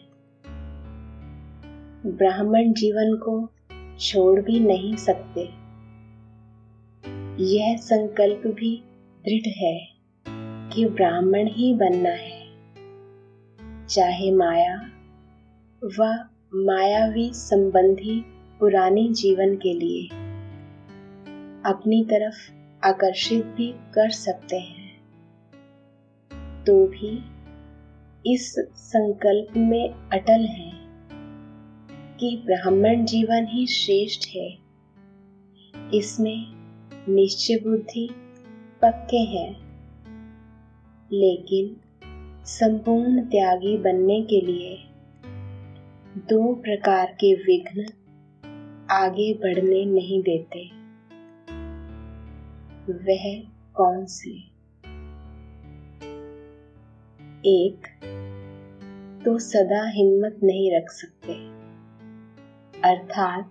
ब्राह्मण जीवन को छोड़ भी नहीं सकते। यह संकल्प भी दृढ़ है कि ब्राह्मण ही बनना है, चाहे माया व मायावी संबंधी पुरानी जीवन के लिए अपनी तरफ आकर्षित भी कर सकते हैं, तो भी इस संकल्प में अटल हैं कि ब्राह्मण जीवन ही श्रेष्ठ है, इसमें निश्चय बुद्धि पक्के हैं, लेकिन संपूर्ण त्यागी बनने के लिए 2 प्रकार के विघ्न आगे बढ़ने नहीं देते। वह कौन से? एक तो सदा हिम्मत नहीं रख सकते, अर्थात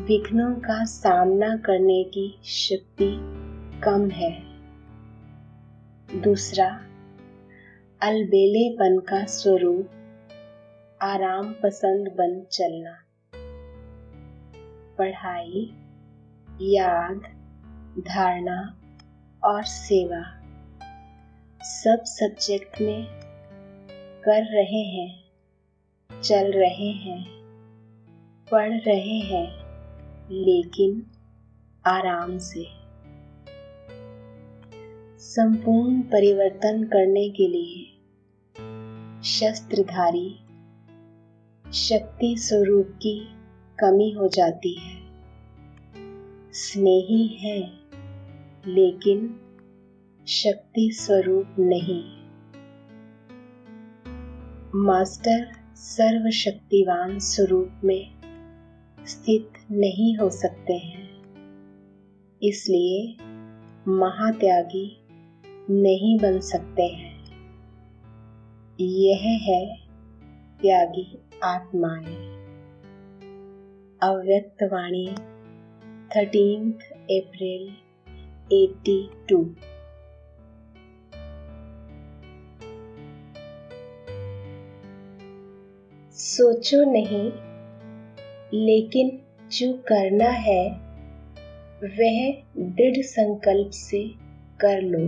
विघ्नों का सामना करने की शक्ति कम है। दूसरा, अलबेलेपन का स्वरूप आराम पसंद बन चलना। पढ़ाई, याद, धारणा और सेवा सब सब्जेक्ट में कर रहे हैं, चल रहे हैं, पढ़ रहे हैं, लेकिन आराम से। संपूर्ण परिवर्तन करने के लिए शस्त्रधारी शक्ति स्वरूप की कमी हो जाती है। स्नेही है, लेकिन शक्ति स्वरूप नहीं। मास्टर सर्वशक्तिवान स्वरूप में स्थित नहीं हो सकते हैं, इसलिए महात्यागी नहीं बन सकते हैं। यह है त्यागी आत्माएं। अव्यक्त वाणी 13 अप्रैल 82। सोचो नहीं, लेकिन जो करना है वह दृढ़ संकल्प से कर लो।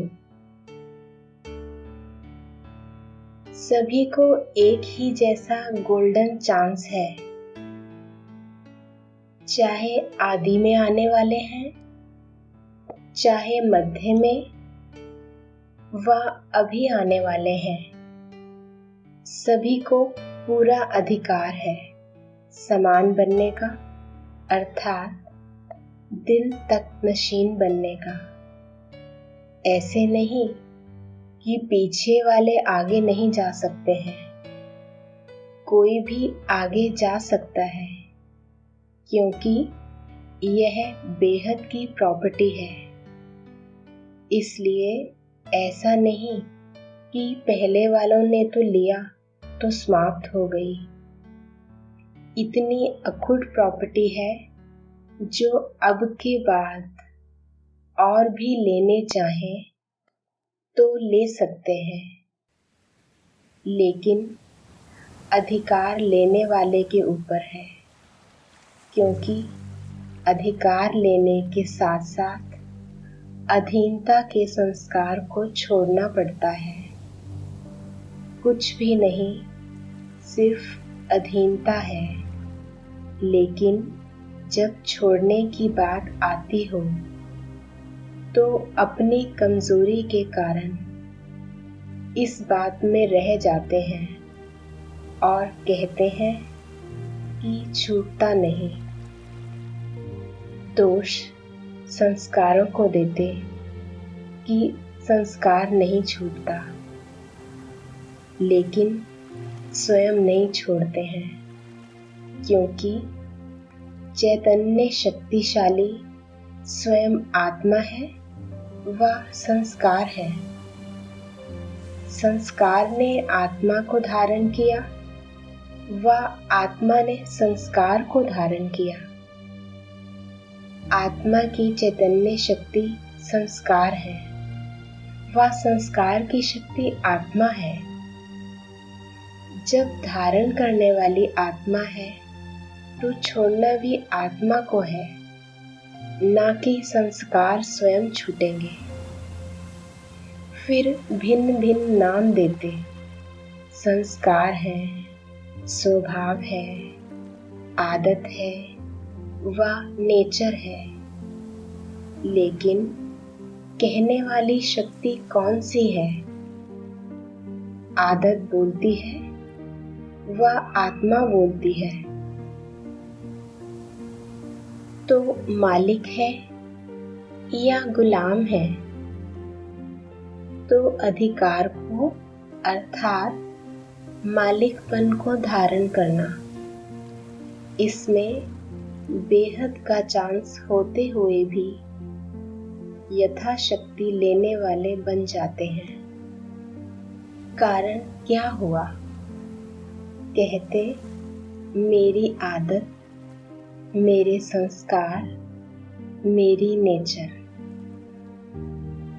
सभी को एक ही जैसा गोल्डन चांस है, चाहे आदि में आने वाले हैं, चाहे मध्य में व अभी आने वाले हैं। सभी को पूरा अधिकार है समान बनने का, अर्थात दिल तक नशीन बनने का। ऐसे नहीं कि पीछे वाले आगे नहीं जा सकते हैं, कोई भी आगे जा सकता है, क्योंकि यह बेहद की प्रॉपर्टी है। इसलिए ऐसा नहीं कि पहले वालों ने तो लिया तो समाप्त हो गई। इतनी अखुट प्रॉपर्टी है जो अब के बाद और भी लेने चाहें तो ले सकते हैं, लेकिन अधिकार लेने वाले के ऊपर है, क्योंकि अधिकार लेने के साथ साथ अधीनता के संस्कार को छोड़ना पड़ता है। कुछ भी नहीं, सिर्फ अधीनता है। लेकिन जब छोड़ने की बात आती हो तो अपनी कमजोरी के कारण इस बात में रह जाते हैं और कहते हैं कि छूटता नहीं। दोष संस्कारों को देते कि संस्कार नहीं छूटता, लेकिन स्वयं नहीं छोड़ते हैं, क्योंकि चैतन्य शक्तिशाली स्वयं आत्मा है व संस्कार है। संस्कार ने आत्मा को धारण किया व आत्मा ने संस्कार को धारण किया। आत्मा की चैतन्य शक्ति संस्कार है व संस्कार की शक्ति आत्मा है। जब धारण करने वाली आत्मा है तो छोड़ना भी आत्मा को है, ना कि संस्कार स्वयं छूटेंगे। फिर भिन्न भिन्न नाम देते, संस्कार है, स्वभाव है, आदत है व नेचर है। लेकिन कहने वाली शक्ति कौन सी है? आदत बोलती है व आत्मा बोलती है। तो मालिक है या गुलाम है? तो अधिकार को अर्थात मालिकपन को धारण करना, इसमें बेहद का चांस होते हुए भी यथाशक्ति लेने वाले बन जाते हैं। कारण क्या हुआ? कहते मेरी आदत, मेरे संस्कार, मेरी नेचर।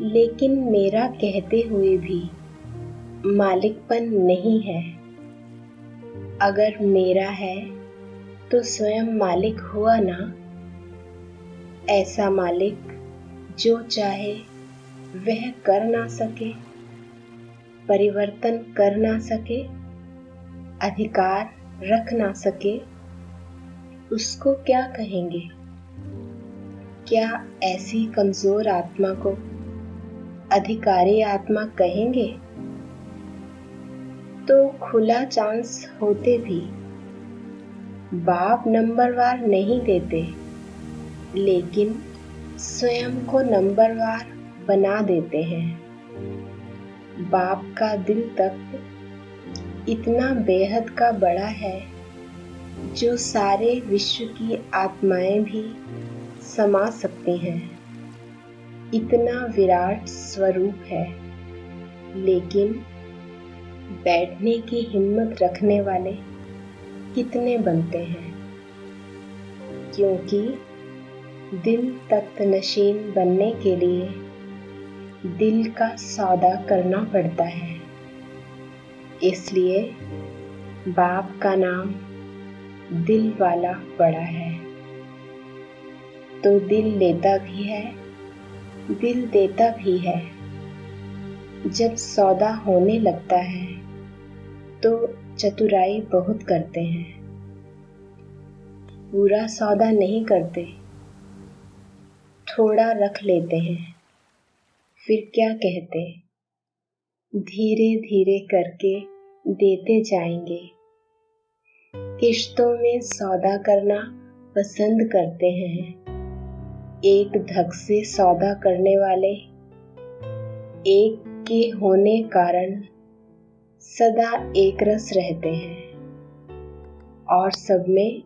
लेकिन मेरा कहते हुए भी मालिकपन नहीं है। अगर मेरा है तो स्वयं मालिक हुआ ना। ऐसा मालिक जो चाहे वह कर ना सके, परिवर्तन कर ना सके, अधिकार रख ना सके, उसको क्या कहेंगे? क्या ऐसी कमजोर आत्मा को अधिकारी आत्मा कहेंगे? तो खुला चांस होते भी बाप नंबरवार नहीं देते, लेकिन स्वयं को नंबरवार बना देते हैं। बाप का दिल तक इतना बेहद का बड़ा है जो सारे विश्व की आत्माएं भी समा सकती हैं। इतना विराट स्वरूप है, लेकिन बैठने की हिम्मत रखने वाले कितने बनते हैं? क्योंकि दिल तख्त नशीन बनने के लिए दिल का सौदा करना पड़ता है। इसलिए बाप का नाम दिल वाला पड़ा है। तो दिल लेता भी है, दिल देता भी है। जब सौदा होने लगता है तो चतुराई बहुत करते हैं। पूरा सौदा नहीं करते, थोड़ा रख लेते हैं। फिर क्या कहते? धीरे धीरे करके देते जाएंगे। किश्तों में सौदा करना पसंद करते हैं। एक धक से सौदा करने वाले एक के होने कारण सदा एक रस रहते हैं और सब में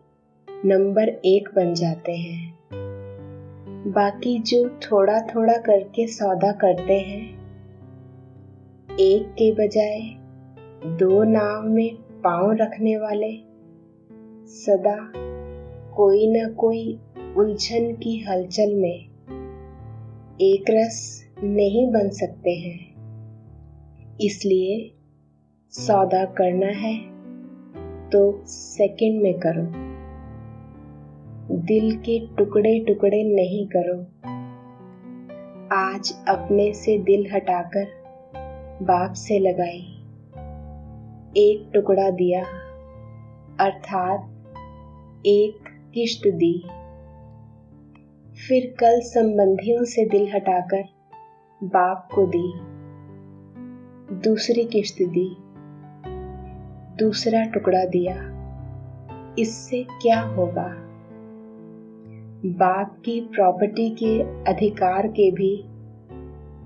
नंबर 1 बन जाते हैं। बाकी जो थोड़ा थोड़ा करके सौदा करते हैं, एक के बजाय 2 नाव में पांव रखने वाले सदा कोई न कोई उलझन की हलचल में एक रस नहीं बन सकते हैं। इसलिए सौदा करना है तो सेकंड में करो, दिल के टुकड़े टुकड़े नहीं करो। आज अपने से दिल हटाकर बाप से लगाई, एक टुकड़ा दिया अर्थात एक किश्त दी। फिर कल संबंधियों से दिल हटाकर बाप को दी, दूसरी किश्त दी, दूसरा टुकड़ा दिया। इससे क्या होगा? बाप की प्रॉपर्टी के अधिकार के भी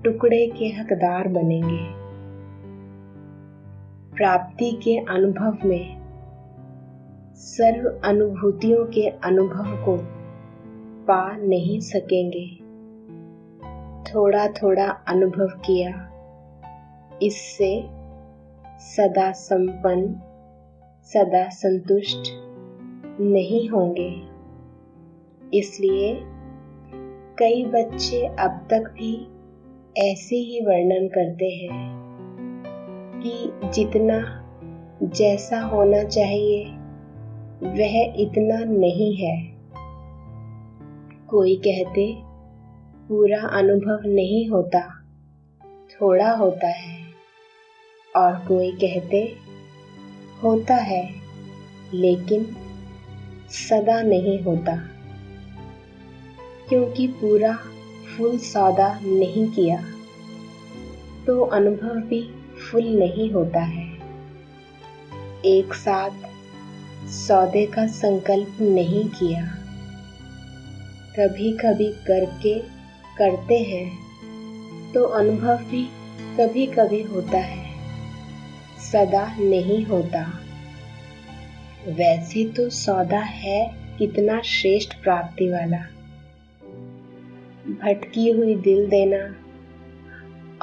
टुकड़े के हकदार बनेंगे। प्राप्ति के अनुभव में सर्व अनुभूतियों के अनुभव को पा नहीं सकेंगे। थोड़ा थोड़ा अनुभव किया, इससे सदा संपन्न, सदा संतुष्ट नहीं होंगे। इसलिए कई बच्चे अब तक भी ऐसे ही वर्णन करते हैं कि जितना जैसा होना चाहिए वह इतना नहीं है। कोई कहते पूरा अनुभव नहीं होता, थोड़ा होता है, और कोई कहते होता है लेकिन सदा नहीं होता, क्योंकि पूरा फुल सौदा नहीं किया तो अनुभव भी फुल नहीं होता है। एक साथ सौदे का संकल्प नहीं किया कभी कभी करते हैं तो अनुभव भी कभी कभी होता है, सदा नहीं होता। वैसे तो सौदा है कितना श्रेष्ठ प्राप्ति वाला, भटकी हुई दिल देना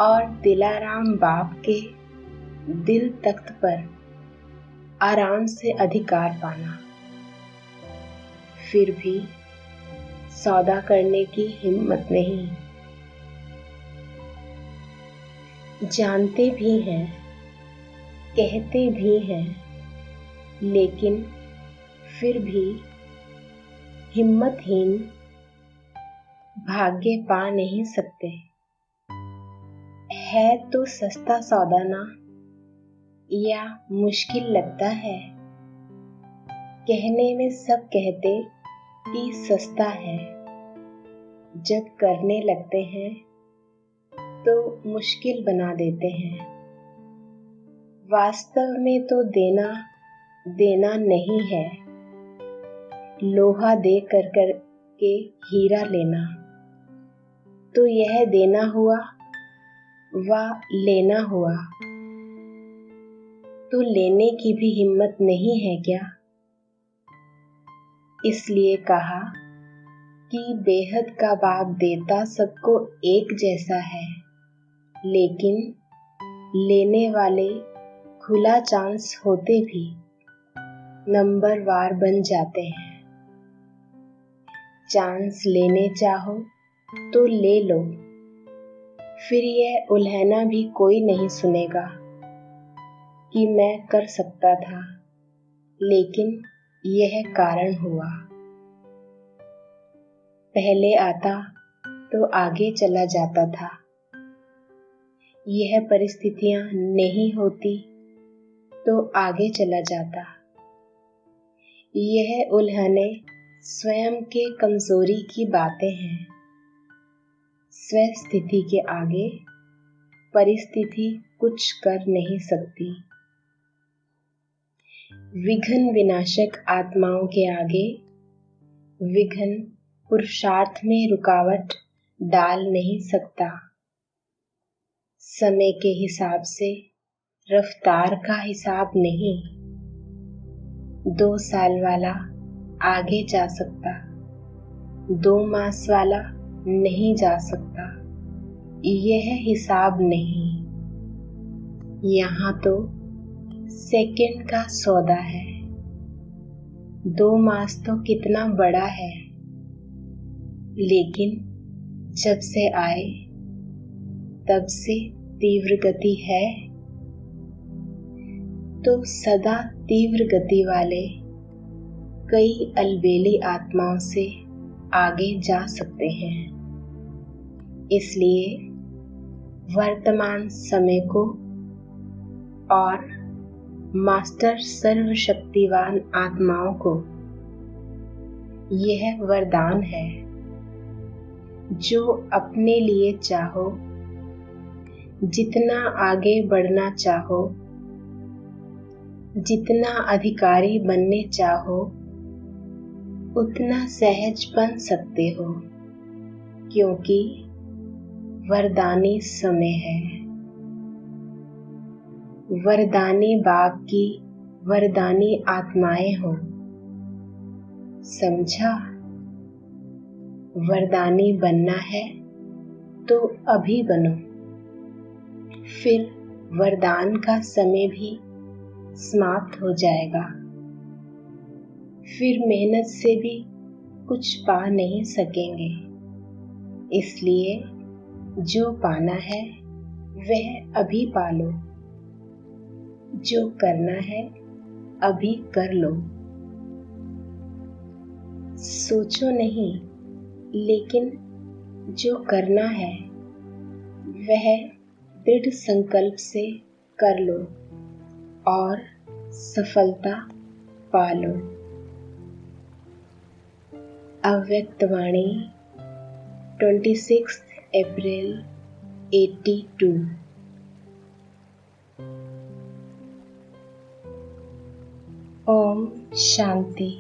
और दिलाराम बाप के दिल तख्त पर आराम से अधिकार पाना। फिर भी सौदा करने की हिम्मत नहीं। जानते भी हैं, कहते भी हैं, लेकिन फिर भी हिम्मतहीन, भाग्य पा नहीं सकते। है तो सस्ता सौदा ना, या मुश्किल लगता है। कहने में सब कहते कि सस्ता है, जब करने लगते हैं तो मुश्किल बना देते हैं। वास्तव में तो देना नहीं है, लोहा दे कर के हीरा लेना। तो यह देना हुआ व लेना हुआ, तो लेने की भी हिम्मत नहीं है क्या? इसलिए कहा कि बेहद का बाप देता सबको एक जैसा है, लेकिन लेने वाले खुला चांस होते भी नंबरवार बन जाते हैं। चांस लेने चाहो तो ले लो, फिर यह उल्हना भी कोई नहीं सुनेगा कि मैं कर सकता था, लेकिन यह कारण हुआ। पहले आता तो आगे चला जाता था। यह परिस्थितियां नहीं होती तो आगे चला जाता। यह उल्हने स्वयं के कमजोरी की बातें हैं। स्वस्थिति के आगे परिस्थिति कुछ कर नहीं सकती। विघ्न विनाशक आत्माओं के आगे विघ्न पुरुषार्थ में रुकावट डाल नहीं सकता। समय के हिसाब से रफ्तार का हिसाब नहीं। 2 साल वाला आगे जा सकता, 2 मास वाला नहीं जा सकता। यह हिसाब नहीं। यहाँ तो सेकंड का सौदा है। 2 मास तो कितना बड़ा है, लेकिन जब से आए तब से तीव्र गति है। तो सदा तीव्र गति वाले कई अलबेली आत्माओं से आगे जा सकते हैं। इसलिए वर्तमान समय को और मास्टर सर्वशक्तिवान आत्माओं को यह वरदान है, जो अपने लिए चाहो, जितना आगे बढ़ना चाहो, जितना अधिकारी बनने चाहो, उतना सहज बन सकते हो, क्योंकि वरदानी समय है। वरदानी बाप की वरदानी आत्माएं हो। समझा? वरदानी बनना है तो अभी बनो, फिर वरदान का समय भी समाप्त हो जाएगा। फिर मेहनत से भी कुछ पा नहीं सकेंगे। इसलिए जो पाना है वह अभी पा लो, जो करना है अभी कर लो। सोचो नहीं, लेकिन जो करना है वह दृढ़ संकल्प से कर लो और सफलता पा लो। अव्यक्तवाणी 26 अप्रैल 82। ओम शांति।